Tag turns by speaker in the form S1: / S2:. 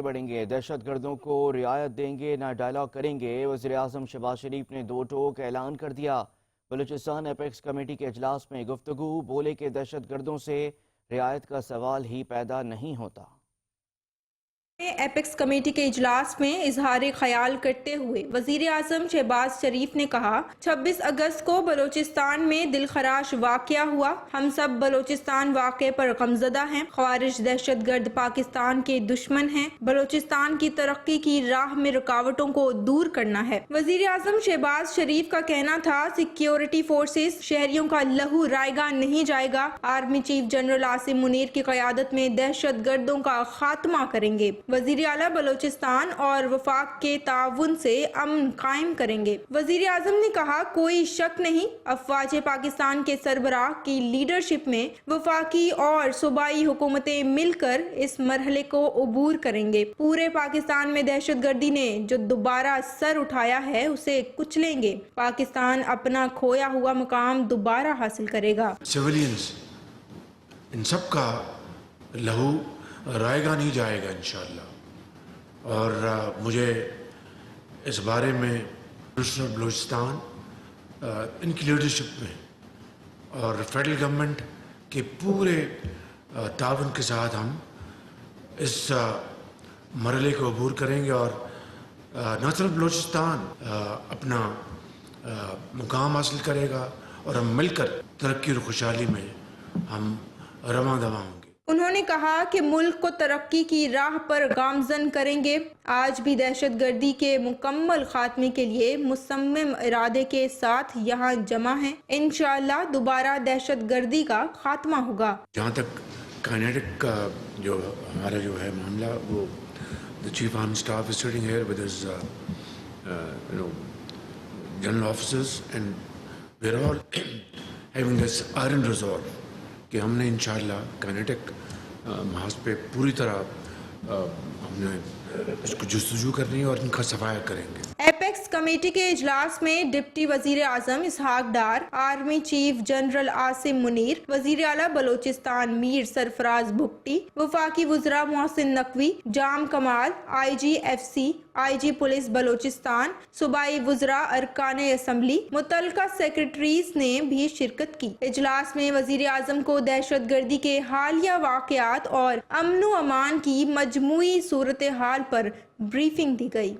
S1: بڑھیں گے، دہشت گردوں کو رعایت دیں گے، نہ ڈائلاگ کریں گے۔ وزیر اعظم شہباز شریف نے دو ٹوک اعلان کر دیا۔ بلوچستان ایپیکس کمیٹی کے اجلاس میں گفتگو، بولے کہ دہشت گردوں سے رعایت کا سوال ہی پیدا نہیں ہوتا۔
S2: ایپیکس کمیٹی کے اجلاس میں اظہار خیال کرتے ہوئے وزیر اعظم شہباز شریف نے کہا، 26 اگست کو بلوچستان میں دلخراش واقعہ ہوا۔ ہم سب بلوچستان واقعے پر غمزدہ ہیں۔ خوارج دہشت گرد پاکستان کے دشمن ہیں۔ بلوچستان کی ترقی کی راہ میں رکاوٹوں کو دور کرنا ہے۔ وزیر اعظم شہباز شریف کا کہنا تھا، سیکیورٹی فورسز شہریوں کا لہو رائے گا نہیں جائے گا۔ Army chief general Asim Munir کی قیادت میں دہشت گردوں کا خاتمہ کریں گے۔ وزیر اعلیٰ بلوچستان اور وفاق کے تعاون سے امن قائم کریں گے۔ وزیر اعظم نے کہا، کوئی شک نہیں، افواج پاکستان کے سربراہ کی لیڈرشپ میں وفاقی اور صوبائی حکومتیں مل کر اس مرحلے کو عبور کریں گے۔ پورے پاکستان میں دہشت گردی نے جو دوبارہ سر اٹھایا ہے اسے کچلیں گے۔ پاکستان اپنا کھویا ہوا مقام دوبارہ حاصل کرے گا۔
S3: سویلینز ان سب کا لہو رائے گا نہیں جائے گا انشاءاللہ، اور مجھے اس بارے میں بلوچستان ان کی لیڈرشپ میں اور فیڈرل گورنمنٹ کے پورے تعاون کے ساتھ ہم اس مرحلے کو عبور کریں گے، اور نہ صرف بلوچستان اپنا مقام حاصل کرے گا اور ہم مل کر ترقی اور خوشحالی میں ہم رواں دواں ہوں گے۔
S2: انہوں نے کہا کہ ملک کو ترقی کی راہ پر گامزن کریں گے۔ آج بھی دہشت گردی کے مکمل خاتمے کے لیے مصمم ارادے کے ساتھ یہاں جمع ہیں۔ انشاءاللہ دوبارہ دہشت گردی کا خاتمہ ہوگا۔
S3: جہاں تک کائنیٹک کا جو ہمارا جو ہے معاملہ، وہ the chief army staff is sitting here with his general officers, and we're all having this iron resolve کہ ہم نے انشاءاللہ کائنیٹک محاذ پہ پوری طرح ہم نے اس کو جستجو کرنی ہے اور ان کا صفایا کریں گے۔
S2: ایپیکس کمیٹی کے اجلاس میں ڈپٹی وزیر اعظم Ishaq Dar, army chief general Asim Munir, وزیر اعلیٰ بلوچستان میر سرفراز بھگٹی، وفاقی وزراء Mohsin Naqvi, Jam Kamal, I G F C, I G police Balochistan, صوبائی وزراء، ارکان اسمبلی، متعلقہ سیکرٹریز نے بھی شرکت کی۔ اجلاس میں وزیر اعظم کو دہشت گردی کے حالیہ واقعات اور امن و امان کی مجموعی صورتحال پر بریفنگ دی گئی۔